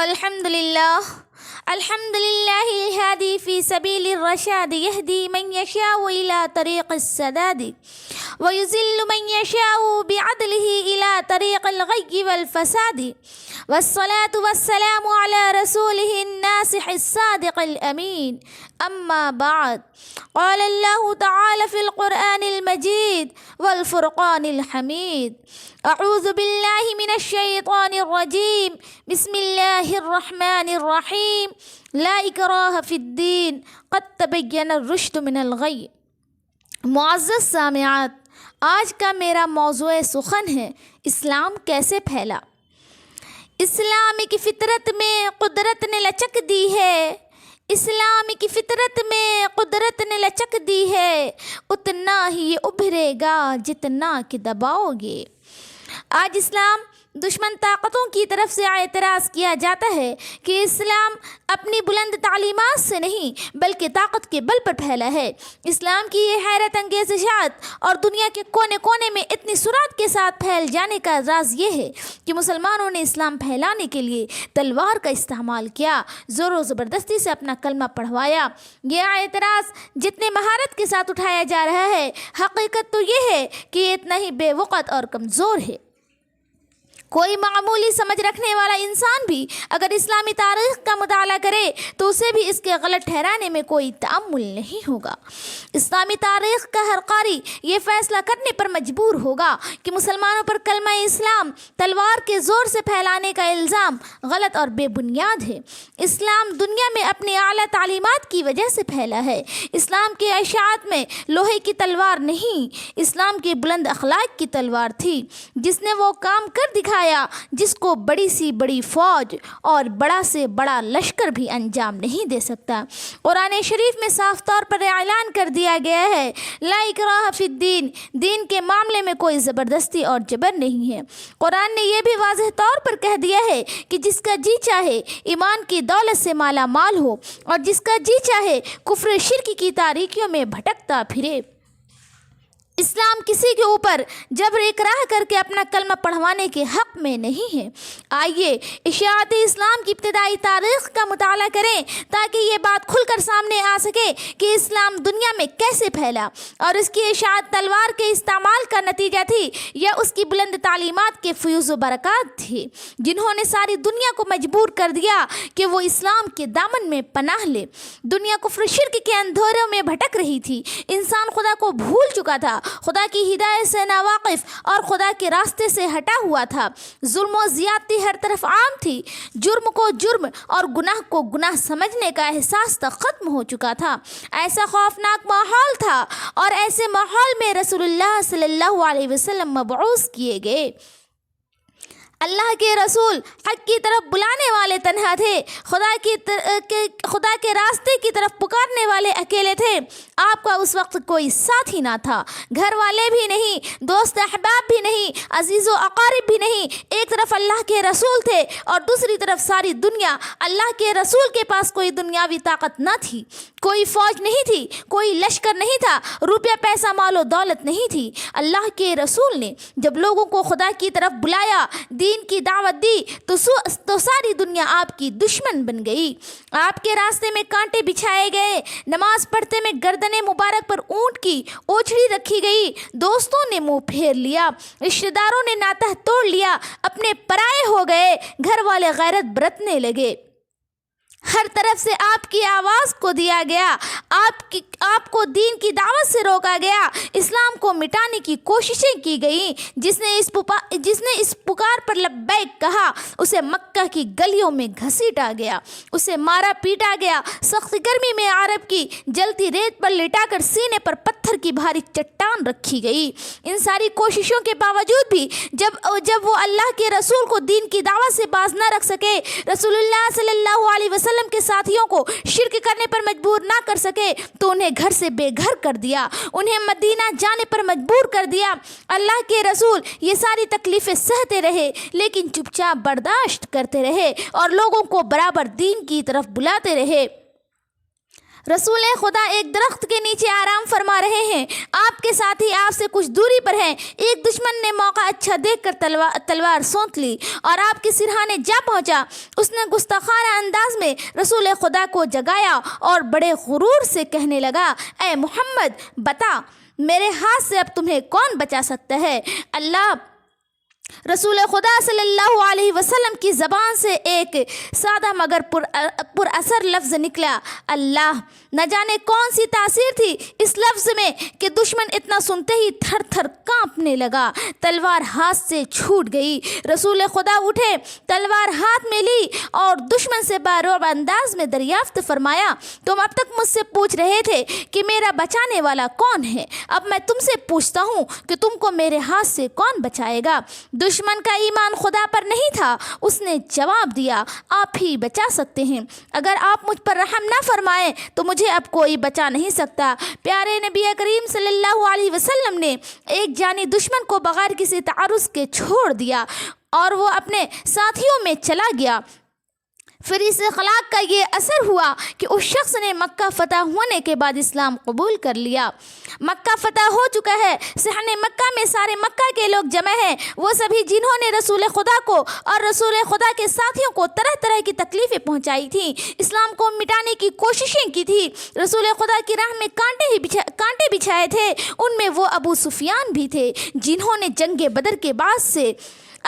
الحمد لله الحمد لله الهادي في سبيل الرشاد يهدي من يشاء إلى طريق السداد ويذل من يشاء بعدله إلى طريق الغي والفساد والصلاة والسلام على رسوله الناصح الصادق الأمين أما بعد قال الله تعالى في القرآن المجيد والفرقان الحميد أعوذ بالله من الشيطان الرجيم بسم الله الرحمن الرحيم لا إكراه في الدين قد تبين الرشد من الغي۔ معزز سامعات، آج کا میرا موضوع سخن ہے اسلام کیسے پھیلا۔ اسلام کی فطرت میں قدرت نے لچک دی ہے، اسلام کی فطرت میں قدرت نے لچک دی ہے، اتنا ہی یہ ابھرے گا جتنا کہ دباؤ گے۔ آج اسلام دشمن طاقتوں کی طرف سے اعتراض کیا جاتا ہے کہ اسلام اپنی بلند تعلیمات سے نہیں بلکہ طاقت کے بل پر پھیلا ہے۔ اسلام کی یہ حیرت انگیز اشاعت اور دنیا کے کونے کونے میں اتنی سرعت کے ساتھ پھیل جانے کا راز یہ ہے کہ مسلمانوں نے اسلام پھیلانے کے لیے تلوار کا استعمال کیا، زور و زبردستی سے اپنا کلمہ پڑھوایا۔ یہ اعتراض جتنے مہارت کے ساتھ اٹھایا جا رہا ہے، حقیقت تو یہ ہے کہ یہ اتنا ہی بے وقت اور کمزور ہے۔ کوئی معمولی سمجھ رکھنے والا انسان بھی اگر اسلامی تاریخ کا مطالعہ کرے تو اسے بھی اس کے غلط ٹھہرانے میں کوئی تأمل نہیں ہوگا۔ اسلامی تاریخ کا ہر قاری یہ فیصلہ کرنے پر مجبور ہوگا کہ مسلمانوں پر کلمہ اسلام تلوار کے زور سے پھیلانے کا الزام غلط اور بے بنیاد ہے۔ اسلام دنیا میں اپنی اعلیٰ تعلیمات کی وجہ سے پھیلا ہے۔ اسلام کے اشاعت میں لوہے کی تلوار نہیں، اسلام کی بلند اخلاق کی تلوار تھی، جس نے وہ کام کر دکھایا جس کو بڑی سی بڑی فوج اور بڑا سے بڑا لشکر بھی انجام نہیں دے سکتا۔ قرآن شریف میں صاف طور پر اعلان کر دیا گیا ہے، لا اکراہ فی الدین، دین کے معاملے میں کوئی زبردستی اور جبر نہیں ہے۔ قرآن نے یہ بھی واضح طور پر کہہ دیا ہے کہ جس کا جی چاہے ایمان کی دولت سے مالا مال ہو اور جس کا جی چاہے کفر شرک کی تاریکیوں میں بھٹکتا پھرے۔ اسلام کسی کے اوپر جبر اکراہ کر کے اپنا کلمہ پڑھوانے کے حق میں نہیں ہے۔ آئیے اشاعت اسلام کی ابتدائی تاریخ کا مطالعہ کریں تاکہ یہ بات کھل کر سامنے آ سکے کہ اسلام دنیا میں کیسے پھیلا اور اس کی اشاعت تلوار کے استعمال کا نتیجہ تھی یا اس کی بلند تعلیمات کے فیوز و برکات تھی، جنہوں نے ساری دنیا کو مجبور کر دیا کہ وہ اسلام کے دامن میں پناہ لے۔ دنیا کفر شرک کے اندھیروں میں بھٹک رہی تھی، انسان خدا کو بھول چکا تھا، خدا کی ہدایت سے ناواقف اور خدا کے راستے سے ہٹا ہوا تھا۔ ظلم و زیادتی ہر طرف عام تھی، جرم کو جرم اور گناہ کو گناہ سمجھنے کا احساس تک ختم ہو چکا تھا۔ ایسا خوفناک ماحول تھا اور ایسے ماحول میں رسول اللہ صلی اللہ علیہ وسلم مبعوث کیے گئے۔ اللہ کے رسول حق کی طرف بلانے والے تنہا تھے، خدا کے راستے کی طرف پکارنے والے اکیلے تھے۔ آپ کا اس وقت کوئی ساتھی نہ تھا، گھر والے بھی نہیں، دوست احباب بھی نہیں، عزیز و اقارب بھی نہیں۔ ایک طرف اللہ کے رسول تھے اور دوسری طرف ساری دنیا۔ اللہ کے رسول کے پاس کوئی دنیاوی طاقت نہ تھی، کوئی فوج نہیں تھی، کوئی لشکر نہیں تھا، روپیہ پیسہ مال و دولت نہیں تھی۔ اللہ کے رسول نے جب لوگوں کو خدا کی طرف بلایا، دین کی دعوت دی تو ساری دنیا آپ کی دشمن بن گئی۔ آپ کے راستے میں کانٹے بچھائے گئے، نماز پڑھتے میں گردن مبارک پر اونٹ کی اوچھڑی رکھی گئی، دوستوں نے منہ پھیر لیا، رشتہ داروں نے ناطہ توڑ لیا، اپنے پرائے ہو گئے، گھر والے غیرت برتنے لگے۔ ہر طرف سے آپ کی آواز کو دیا گیا، آپ کو دین کی دعوت سے روکا گیا، اسلام کو مٹانے کی کوششیں کی گئیں۔ جس نے اس پکار پر لبیک کہا اسے مکہ کی گلیوں میں گھسیٹا گیا، اسے مارا پیٹا گیا، سخت گرمی میں عرب کی جلتی ریت پر لٹا کر سینے پر پتھر کی بھاری چٹان رکھی گئی۔ ان ساری کوششوں کے باوجود بھی جب وہ اللہ کے رسول کو دین کی دعوت سے باز نہ رکھ سکے، رسول اللہ صلی اللہ علیہ وسلم کے ساتھیوں کو شرک کرنے پر مجبور نہ کر سکے تو انہیں گھر سے بے گھر کر دیا، انہیں مدینہ جانے پر مجبور کر دیا۔ اللہ کے رسول یہ ساری تکلیفیں سہتے رہے لیکن چپ چاپ برداشت کرتے رہے اور لوگوں کو برابر دین کی طرف بلاتے رہے۔ رسول خدا ایک درخت کے نیچے آرام فرما رہے ہیں، آپ کے ساتھی آپ سے کچھ دوری پر ہیں۔ ایک دشمن نے موقع اچھا دیکھ کر تلوار سونت لی اور آپ کے سرہانے جا پہنچا۔ اس نے گستاخانہ انداز میں رسول خدا کو جگایا اور بڑے غرور سے کہنے لگا، اے محمد بتا میرے ہاتھ سے اب تمہیں کون بچا سکتا ہے؟ اللہ رسول خدا صلی اللہ علیہ وسلم کی زبان سے ایک سادہ مگر پر اثر لفظ نکلا، اللہ۔ نہ جانے کون سی تاثیر تھی اس لفظ میں کہ دشمن اتنا سنتے ہی تھر تھر کانپنے لگا۔ تلوار ہاتھ سے چھوٹ گئی۔ رسول خدا اٹھے، تلوار ہاتھ میں لی اور دشمن سے بارعب انداز میں دریافت فرمایا، تم اب تک مجھ سے پوچھ رہے تھے کہ میرا بچانے والا کون ہے، اب میں تم سے پوچھتا ہوں کہ تم کو میرے ہاتھ سے کون بچائے گا؟ دشمن کا ایمان خدا پر نہیں تھا۔ اس نے جواب دیا، آپ ہی بچا سکتے ہیں، اگر آپ مجھ پر رحم نہ فرمائیں تو مجھے اب کوئی بچا نہیں سکتا۔ پیارے نبی کریم صلی اللہ علیہ وسلم نے ایک جانی دشمن کو بغیر کسی تعرض کے چھوڑ دیا اور وہ اپنے ساتھیوں میں چلا گیا۔ پھر اس اخلاق کا یہ اثر ہوا کہ اس شخص نے مکہ فتح ہونے کے بعد اسلام قبول کر لیا۔ مکہ فتح ہو چکا ہے، صحن مکہ میں سارے مکہ کے لوگ جمع ہیں، وہ سبھی جنہوں نے رسول خدا کو اور رسول خدا کے ساتھیوں کو طرح طرح کی تکلیفیں پہنچائی تھیں، اسلام کو مٹانے کی کوششیں کی تھی، رسول خدا کی راہ میں کانٹے بچھائے تھے، ان میں وہ ابو سفیان بھی تھے جنہوں نے جنگ بدر کے بعد سے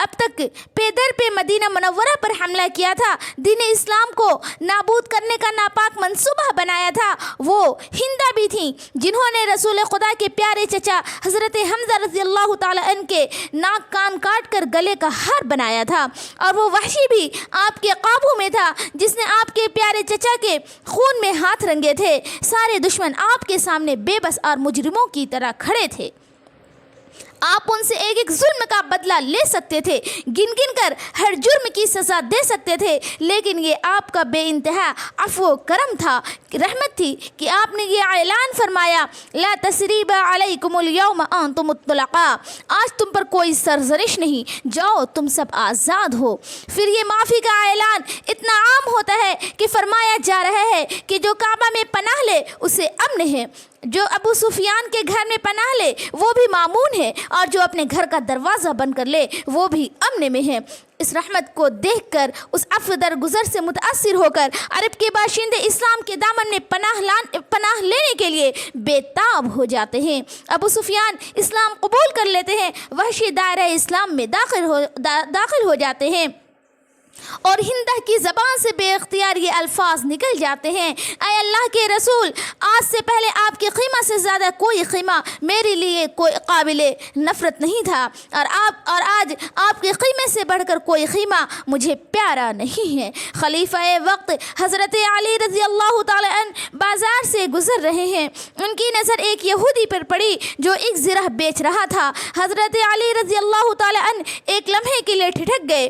اب تک پیدر پہ مدینہ منورہ پر حملہ کیا تھا، دین اسلام کو نابود کرنے کا ناپاک منصوبہ بنایا تھا۔ وہ ہندہ بھی تھیں جنہوں نے رسول خدا کے پیارے چچا حضرت حمزہ رضی اللہ تعالی عنہ کے ناک کان کاٹ کر گلے کا ہار بنایا تھا، اور وہ وحشی بھی آپ کے قابو میں تھا جس نے آپ کے پیارے چچا کے خون میں ہاتھ رنگے تھے۔ سارے دشمن آپ کے سامنے بے بس اور مجرموں کی طرح کھڑے تھے، آپ ان سے ایک ایک ظلم کا بدلہ لے سکتے تھے، گن گن کر ہر جرم کی سزا دے سکتے تھے، لیکن یہ آپ کا بے انتہا عفو و کرم تھا، رحمت تھی کہ آپ نے یہ اعلان فرمایا، لا تثریب علیکم اليوم انتم الطلقاء، آج تم پر کوئی سرزنش نہیں، جاؤ تم سب آزاد ہو۔ پھر یہ معافی کا اعلان اتنا عام ہوتا ہے کہ فرمایا جا رہا ہے کہ جو کعبہ میں پناہ لے اسے امن ہے، جو ابو سفیان کے گھر میں پناہ لے وہ بھی مامون ہے، اور جو اپنے گھر کا دروازہ بند کر لے وہ بھی امن میں ہے۔ اس رحمت کو دیکھ کر، اس عفو درگزر سے متاثر ہو کر عرب کے باشندے اسلام کے دامن میں پناہ لینے کے لیے بے تاب ہو جاتے ہیں۔ ابو سفیان اسلام قبول کر لیتے ہیں، وحشی دائرہ اسلام میں داخل ہو جاتے ہیں، اور ہندہ کی زبان سے بے اختیار یہ الفاظ نکل جاتے ہیں، اے اللہ کے رسول، آج سے پہلے آپ کے خیمہ سے زیادہ کوئی خیمہ میرے لیے کوئی قابل نفرت نہیں تھا، اور آج آپ کے خیمے سے بڑھ کر کوئی خیمہ مجھے پیارا نہیں ہے۔ خلیفہ وقت حضرت علی رضی اللہ تعالی عنہ بازار سے گزر رہے ہیں، ان کی نظر ایک یہودی پر پڑی جو ایک زرہ بیچ رہا تھا۔ حضرت علی رضی اللہ تعالی عنہ ایک لمحے کے لیے ٹھٹک گئے،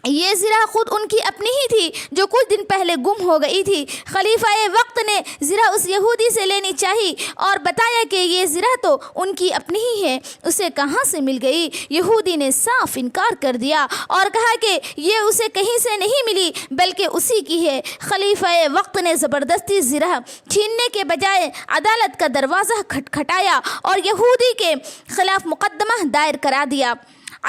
یہ زرہ خود ان کی اپنی ہی تھی جو کچھ دن پہلے گم ہو گئی تھی۔ خلیفہ وقت نے زرہ اس یہودی سے لینی چاہی اور بتایا کہ یہ زرہ تو ان کی اپنی ہی ہے، اسے کہاں سے مل گئی؟ یہودی نے صاف انکار کر دیا اور کہا کہ یہ اسے کہیں سے نہیں ملی بلکہ اسی کی ہے۔ خلیفہ وقت نے زبردستی زرہ چھیننے کے بجائے عدالت کا دروازہ کھٹکھٹایا اور یہودی کے خلاف مقدمہ دائر کرا دیا۔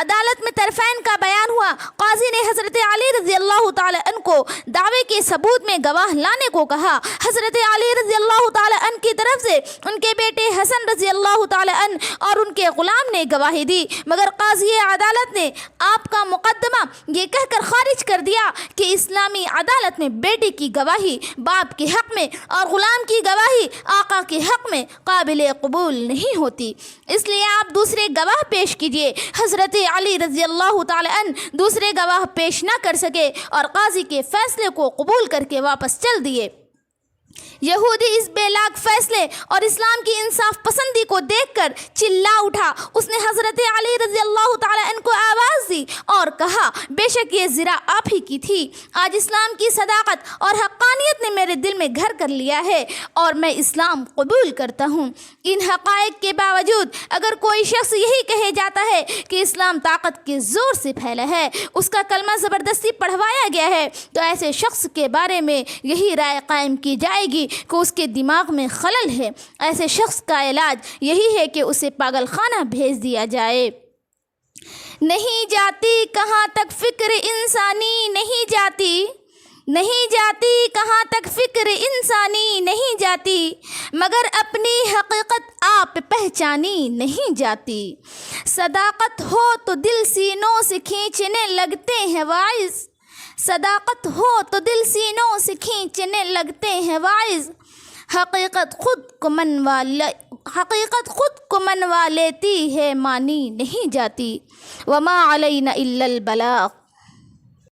عدالت میں طرفین کا بیان ہوا۔ قاضی نے حضرت علی رضی اللہ تعالی عنہ کو دعوے کے ثبوت میں گواہ لانے کو کہا۔ حضرت علی رضی اللہ تعالی عنہ کی طرف سے ان کے بیٹے حسن رضی اللہ تعالی عنہ اور ان کے غلام نے گواہی دی، مگر قاضی عدالت نے آپ کا مقدمہ یہ کہہ کر خارج کر دیا کہ اسلامی عدالت میں بیٹے کی گواہی باپ کے حق میں اور غلام کی گواہی آقا کے حق میں قابل قبول نہیں ہوتی، اس لیے آپ دوسرے گواہ پیش کیجیے۔ حضرت علی رضی اللہ تعالی عنہ دوسرے گواہ پیش نہ کر سکے اور قاضی کے فیصلے کو قبول کر کے واپس چل دیے۔ یہودی اس بے لاگ فیصلے اور اسلام کی انصاف پسندی کو دیکھ کر چلا اٹھا۔ اس نے حضرت علی رضی اللہ تعالی عنہ کو آواز دی اور کہا، بے شک یہ زرہ آپ ہی کی تھی، آج اسلام کی صداقت اور حقانیت نے میرے دل میں گھر کر لیا ہے اور میں اسلام قبول کرتا ہوں۔ ان حقائق کے باوجود اگر کوئی شخص یہی کہے جاتا ہے کہ اسلام طاقت کے زور سے پھیلا ہے، اس کا کلمہ زبردستی پڑھوایا گیا ہے، تو ایسے شخص کے بارے میں یہی رائے قائم کی جائے جائے گی کہ اس کے دماغ میں خلل ہے۔ ایسے شخص کا علاج یہی ہے کہ اسے پاگل خانہ بھیج دیا جائے۔ نہیں جاتی کہاں تک فکر انسانی، نہیں جاتی کہاں تک فکر انسانی، نہیں جاتی مگر اپنی حقیقت آپ پہچانی نہیں جاتی۔ صداقت ہو تو دل سینوں سے کھینچنے لگتے ہیں واعظ، صداقت ہو تو دل سینوں سے کھینچنے لگتے ہیں واعظ۔ حقیقت خود کو منوا لیتی ہے، مانی نہیں جاتی۔ وما علینا الا البلاغ۔